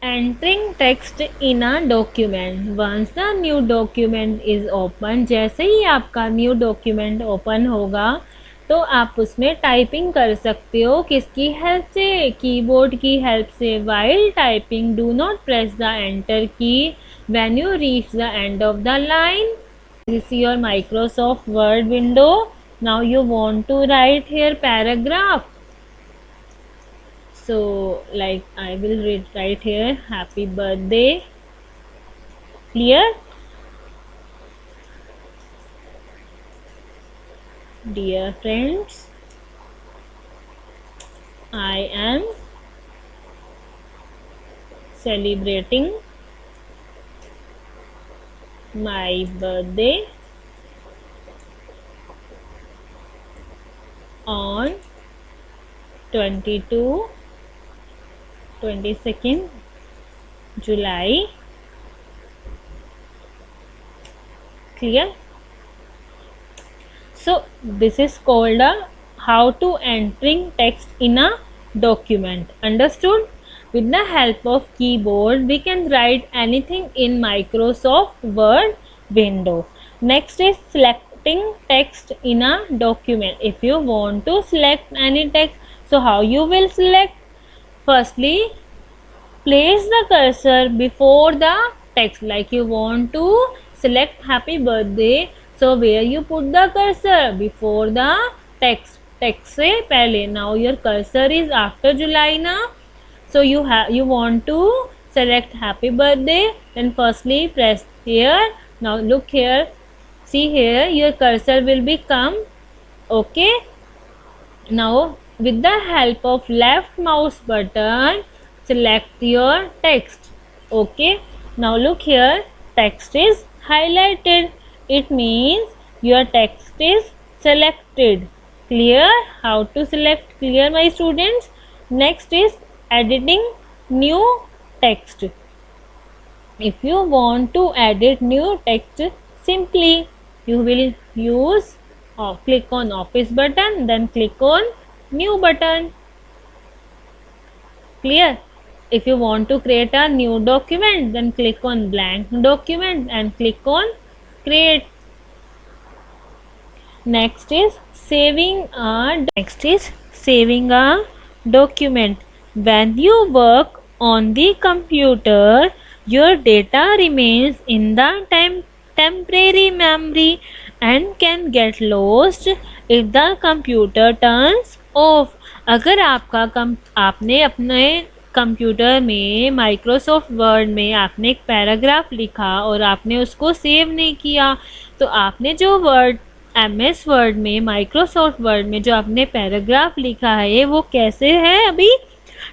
Entering text in a document. Once the new document is open, जैसे ही आपका new document open होगा तो आप उसमें टाइपिंग कर सकते हो। किसकी हेल्प से? कीबोर्ड की हेल्प से। While typing do not press the enter key when you reach the end of the line. This is your Microsoft Word window. Now you want to write here paragraph. So like I will write here happy birthday. Clear? Dear friends, I am celebrating my birthday on 22nd July. Clear? So this is called a how to entering text in a document. Understood? With the help of keyboard we can write anything in Microsoft Word window. Next is selecting text in a document. If you want to select any text, so how you will select? Firstly, place the cursor before the text. Like you want to select happy birthday, so where you put the cursor? Before the text. Text से पहले. Now your cursor is after July ना, so you want to select happy birthday, then firstly press here. Now look here, see here, your cursor will become. Okay, now with the help of left mouse button select your text. Okay, now look here, text is highlighted, it means your text is selected. Clear? How to select? Clear my students? Next is editing new text. If you want to edit new text, simply you will use or click on office button, then click on new button. Clear? If you want to create a new document, then click on blank document and click on create. Next is saving a document. When you work on the computer, your data remains in the temporary memory and can get lost if the computer turns off. अगर आपने अपने computer में Microsoft word में आपने एक paragraph लिखा और आपने उसको सेव नहीं किया, तो आपने जो वर्ड MS वर्ड में, माइक्रोसॉफ्ट वर्ड में जो आपने पैराग्राफ लिखा है वो कैसे है? अभी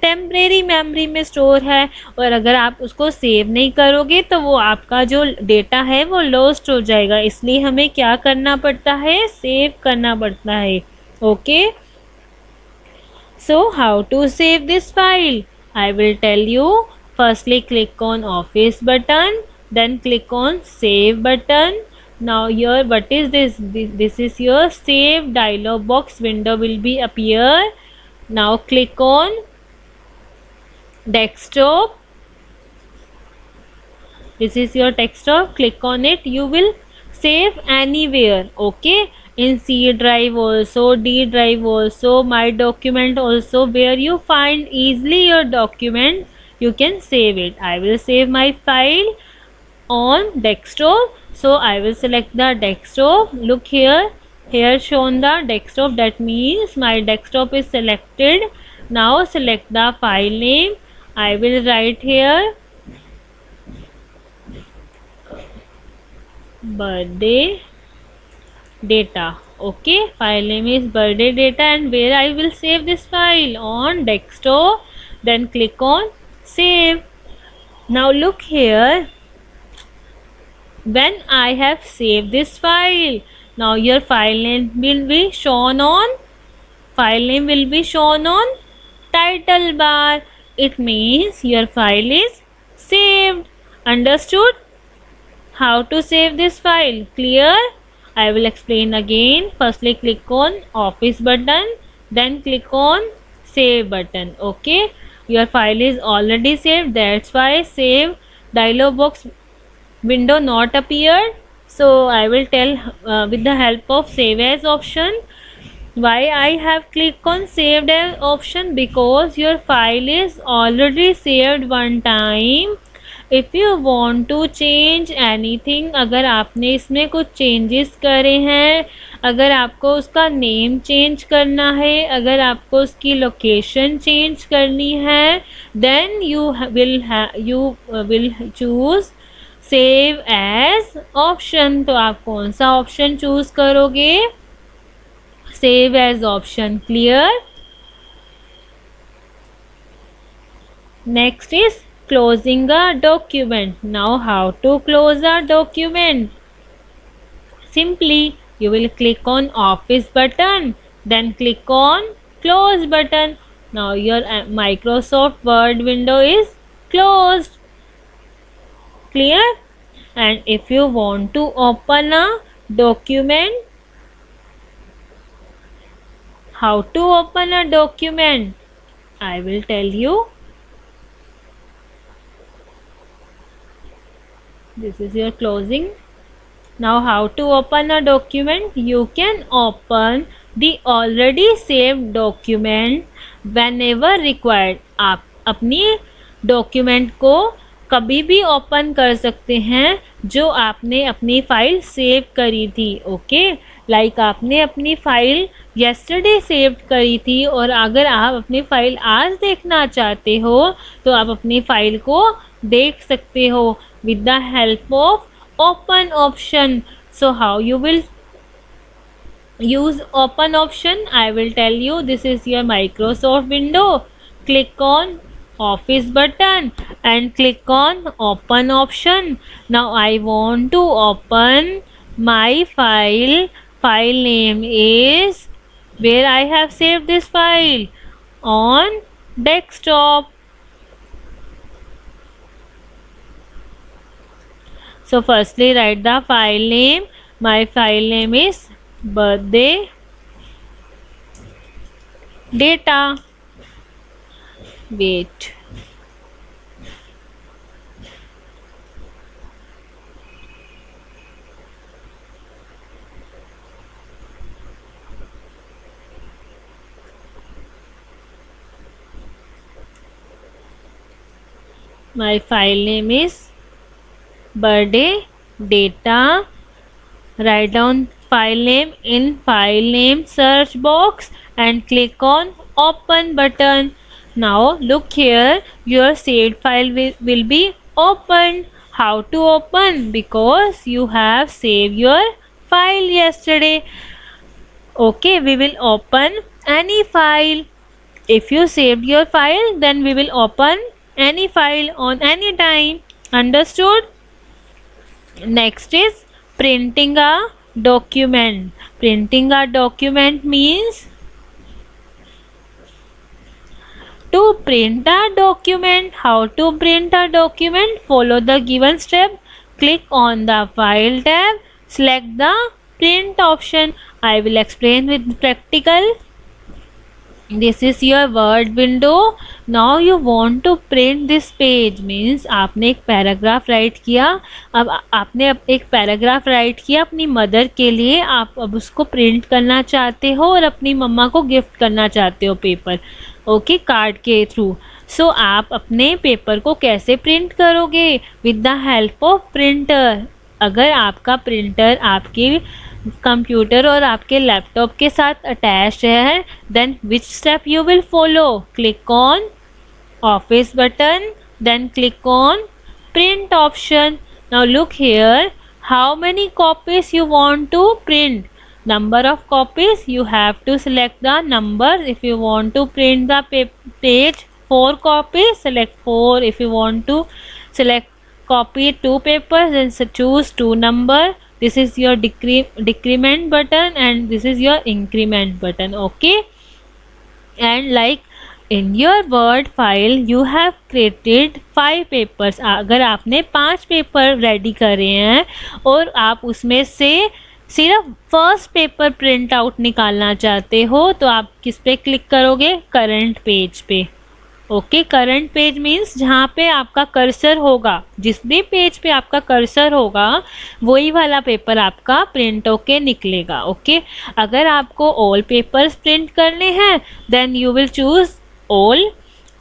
टेम्परेरी मेमोरी में स्टोर है, और अगर आप उसको सेव नहीं करोगे तो वो आपका जो डेटा है वो लॉस्ट हो जाएगा। इसलिए हमें क्या करना पड़ता है? सेव करना पड़ता है। Okay, so how to save this file? I will tell you. Firstly click on office button, then click on save button. Now here what is this? This is your save dialog box window will be appear. Now click on desktop. This is your desktop. Click on it. You will save anywhere. Okay, in C drive also, D drive also, my document also, where you find easily your document you can save it. I will save my file on desktop, so I will select the desktop. Look here, shown the desktop, that means my desktop is selected. Now select the file name. I will write here birthday data. Okay, file name is birthday data, and where I will save this file? On desktop, then click on save. Now look here, when I have saved this file, now your file name will be shown on title bar. It means your file is saved. Understood? How to save this file? Clear? I will explain again. Firstly click on office button, then click on save button. Okay, your file is already saved, that's why save dialog box window not appeared. So I will tell with the help of save as option why I have clicked on saved as option, because your file is already saved one time. If you want to change anything, अगर आपने इसमें कुछ changes करे हैं, अगर आपको उसका name change करना है, अगर आपको उसकी location change करनी है, then you will choose save as option. तो आप कौन सा option choose करोगे? Save as option. Clear? Next is closing a document. Now how to close a document? Simply you will click on office button, then click on close button. Now your Microsoft Word window is closed. Clear? And if you want to open a document, how to open a document? I will tell you. This is your closing. Now how to open a document? You can open the already saved document whenever required. आप अपनी document को कभी भी open कर सकते हैं जो आपने अपनी फाइल सेव करी थी. ओके, लाइक आपने अपनी फाइल yesterday सेव करी थी और अगर आप अपनी फाइल आज देखना चाहते हो तो आप अपनी फाइल को देख सकते हो with the help of open option. So how you will use open option? I will tell you. This is your Microsoft window. Click on office button and click on open option. Now I want to open my file. File name is, where I have saved this file, on desktop. So firstly write the file name. My file name is birthday data. Wait. My file name is birthday data. Write down file name in file name search box and click on open button. Now look here, your saved file will be opened. How to open? Because you have saved your file yesterday. Okay, we will open any file. If you saved your file, then we will open any file on any time. Understood? Next is printing a document. Printing a document means, to print a document. How to print a document? Follow the given step. Click on the file tab. Select the print option. I will explain with practical. This is your word window. Now you want to print this page. Means आपने एक paragraph right किया. अब आपने एक paragraph right किया अपनी mother के लिए. आप अब उसको प्रिंट करना चाहते हो और अपनी मम्मा को गिफ्ट करना चाहते हो पेपर. ओके, कार्ड के थ्रू. सो आप अपने पेपर को कैसे प्रिंट करोगे? With the help of printer. अगर आपका प्रिंटर आपके कंप्यूटर और आपके लैपटॉप के साथ अटैच है, then which step you will follow? Click on office button, then click on print option. Now look here, how many copies you want to print? Number of copies, you have to select the number. If you want to print the page 4 copies, select 4. If you want to select copy 2 papers, then choose 2 number. This is your decrement button and this is your increment button. Okay, and like in your word file you have created 5 papers. अगर आपने 5 paper ready करे हैं और आप उसमें से सिर्फ first paper print out निकालना चाहते हो, तो आप किस पे क्लिक करोगे? करंट पेज पे. ओके, करंट पेज मीन्स जहाँ पे आपका कर्सर होगा, जिस भी पेज पे आपका कर्सर होगा वही वाला पेपर आपका प्रिंट होके निकलेगा। ओके, अगर आपको ऑल पेपर्स प्रिंट करने हैं then you will choose all.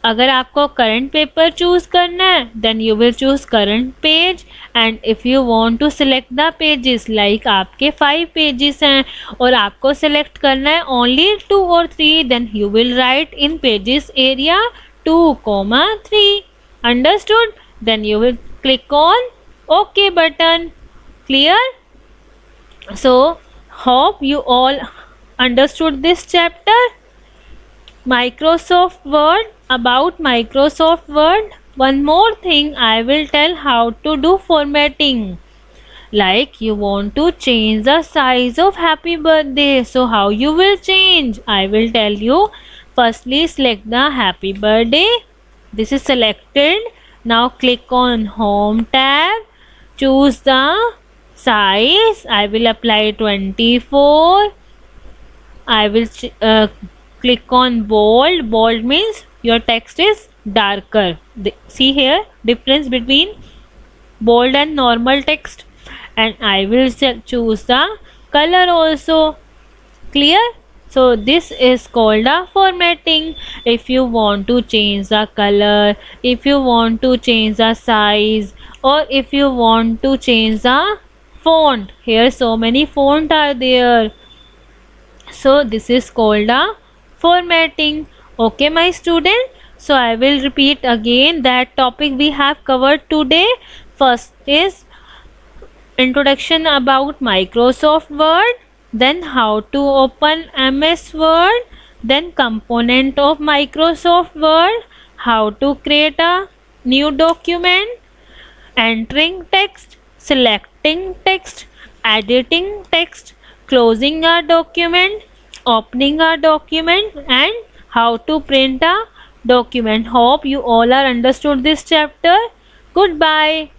अगर आपको करंट पेपर चूज करना है then you will choose current page. And if you want to select the pages, like आपके 5 पेजेस हैं और आपको सिलेक्ट करना है ओनली 2 और 3, then you will write in pages area 2, 3. Understood? Then you will click on OK button. Clear? So hope you all understood this chapter. Microsoft Word. About Microsoft Word, one more thing I will tell how to do formatting. Like you want to change the size of happy birthday, so how you will change? I will tell you. Firstly, select the happy birthday. This is selected. Now click on home tab, choose the size. I will apply 24. I will click on bold. Bold means your text is darker. See here difference between bold and normal text. And I will choose the color also. Clear? So this is called a formatting. If you want to change the color, if you want to change the size, or if you want to change the font, here so many font are there, so this is called a formatting. Okay my student, so I will repeat again that topic we have covered today. First is introduction about Microsoft Word, then how to open MS Word, then component of Microsoft Word, how to create a new document, entering text, selecting text, editing text, closing a document, opening a document, and how to print a document. Hope you all are understood this chapter. Goodbye.